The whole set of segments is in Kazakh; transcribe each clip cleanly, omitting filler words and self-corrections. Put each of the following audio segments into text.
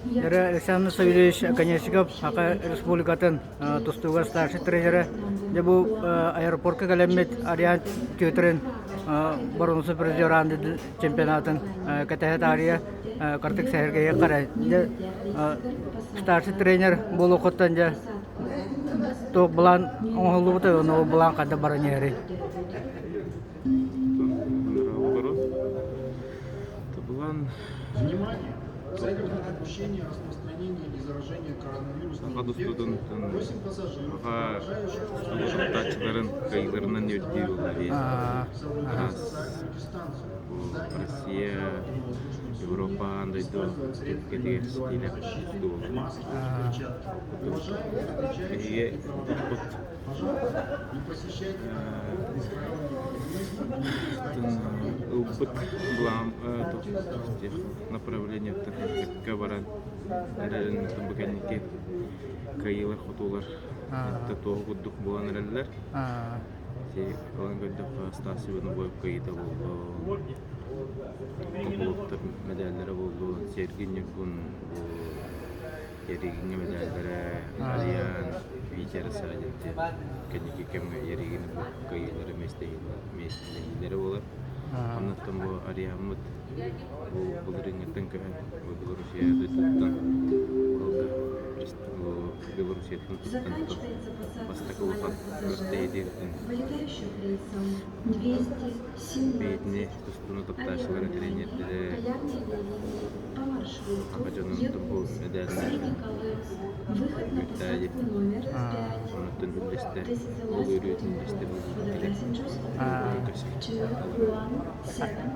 Яра Александр Савельевич Конечников, Ака Республикатын Тустуга старший тренеры. Я был аэропортка галемет Ариан Тютрен, Баронсы президиоранды чемпионатын Катахет Ария, Картек Сахаргая Карай. Старший тренер был охотан, я ток блан, он лута, но блан када баронери. Внимание! Целью недопущения распространения и заражения коронавирусной инфекцией 8 пассажиров, Тачларын кайдырынан өтдеу соблюдать социальную дистанцию. Россия, Европа, андайду тепкеде стиле Не посещайте Опыт блам направление кабаран нерелен тамбыканники кайылар хотулар татуа гуддук булан нереллер те алан гыддак стасибын боюп кайыта болду облуктар медальдери болду сергинник күн еригинге медальдери Ариан Витер Садинте кеники кемге еригини кайылар местейлери болар Аннаттан бу Ариаммыт бу реңеттен Белоруссияда туттан Белоруссиядан туттан бастакылыпат өртейдерден бейтіне тұстыны топташылары тренердері Ахаджанын бу медаліне өттәді Онаттан үлдесті ол өретін үлдесті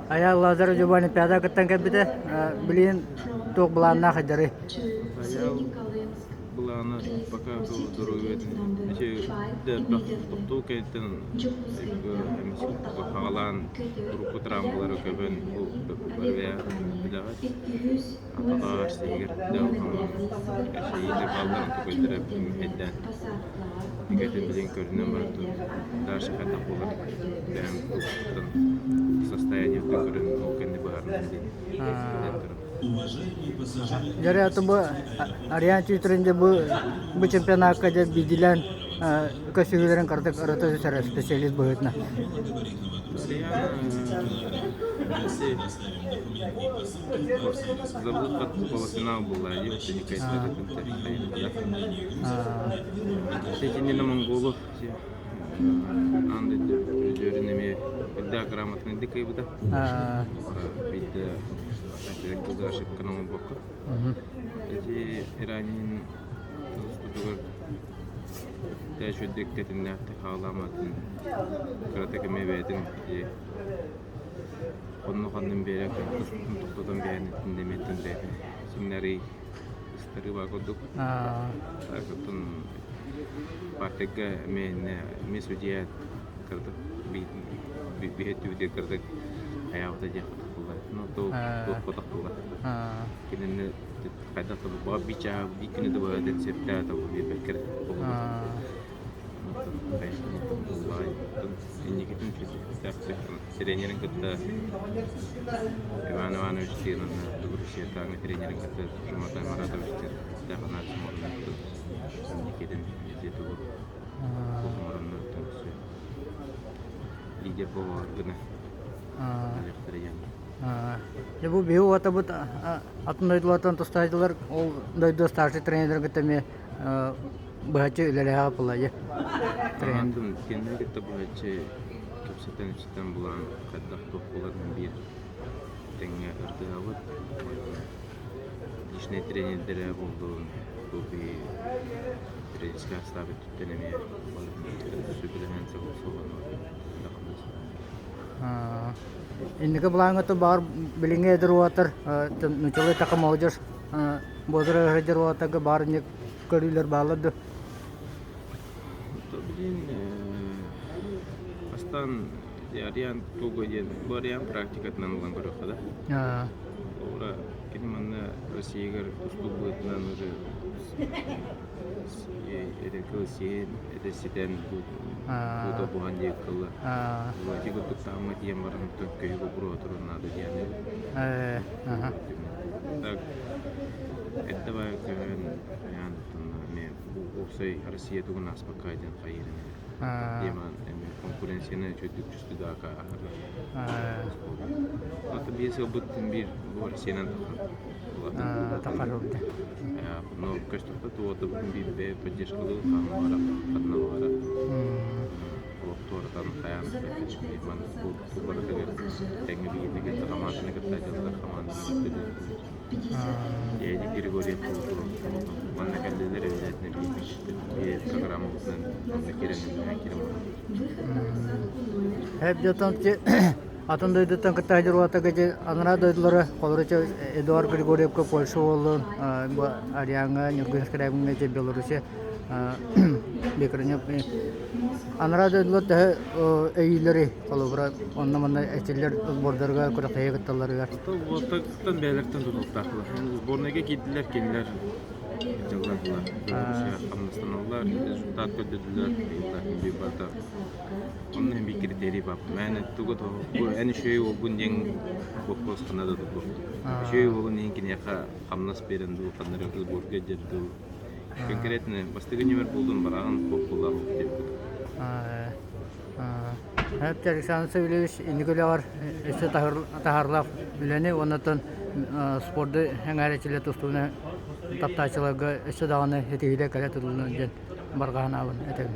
Ая Лазар Жубани пяда каттан кәбіде, білейін тоқ бұланына қайдары. Буланы пока здоровье дәрбәк тоқтау кәйттен қағалан тұрупы травмалары көбін бұл бәрве білағат апағар сегер дәу әшейді балдан көбелдіріп әддән Никаким блин корнем брату даже когда было прям состояние в котором окон не было. Jadi atau bu Arian Citrin je bu чемпионат kaje bidilan kesulitan kartu kartu secara spesialis buat na. Забыл как полуфинал была, девушка не кайфует от интернета. Эти не на монголов все. Анды жөрүнеме бидда грамотный дикай буда. Бидда Человек был ошибка на боку. Эти иранин тустугар тәшү диктетин нәхте халаматын кратеке мебедин и онно ханнын берек туктудан бәянетін деметтен де семинарий истери багодук. Такытын партеге мен судья кырдык бихеттүде кырдык аябыда жакты. Ну то фото было. Кинен когда то было бича, викинь это было децепта, то было бекер. Ini kita sudah training kita Иван Иванович на Белоруссии там тренер kita cuma marah terus dah kenal semua itu ini kita itu kemarin terus liga bawah kena Ya bu bihu atau bu atun itu atun tu stajlar, oh itu starter trainer kita me baca ileri apa lah ya. Trainer. Kini kita baca keputusan bulan kadang tu bulan bir tengah terdapat. Disini trainer dari bulan tu bi trainer staff itu tenemnya sebelumnya sebelum Ini kebelangan tu bar bilingnya derwater, nucule tak kemaujas, bodor hajar water ke barnya keriler balad. Tapi astan jadian tu gajian, barian praktikat nan bulan berapa dah? Orang kini mana Rusia tu buat nan ada, ada kesin, ada siden tu. Itu bukan dia kalau wajib untuk tamat yang barang tu kayu bro terus nado dia ni. Tak Давай кәген мен оқсай Россия тугун аспакайден кайырын. Деман конкуренцияны чөтүк жүстү да ка. Ата бесе буттын бир бу Россиянан тақарылды. но көстөктө туота бир поддержкалуу камара кадналара. Локтортан каян деман бу барыгы теңги бийдеге команданы кыттайдылар команданы Я Григорий Манна кәлделер өйдәтіне бейбіш программасын Hep jatan ki атын дойдутан кытайдыр ватагы анара дойдулары колороча Эдуард Григорьевка Польша болдун Арианга Нюргенская же Беларуси бекренеп анара дойдулар да эйлери колобра онна мында эчелер бордорга куракая гытталары бар. Оттан бәлектен тутултаклар. Сборныйга киттилер, келдилер. Жылдадылар. Камныстаналар, результат көддөдүлөр. Bir barda onun bir kriteri var. Ben tuğut bu en şey olgun yang fokus kanada tuğut. Şey olgun yang kini ya kamnas perendu kanara kız borga jerdu. Konkretne bastığı nimer buldum baragan popular oldu. Hep teriksan sevilemiş indikole var. İşte taharlaf bileni ondan sporda hengareçile tostuna taptaçılığı işte dağını hetiyle kale tutulduğundan bargağına alın etek.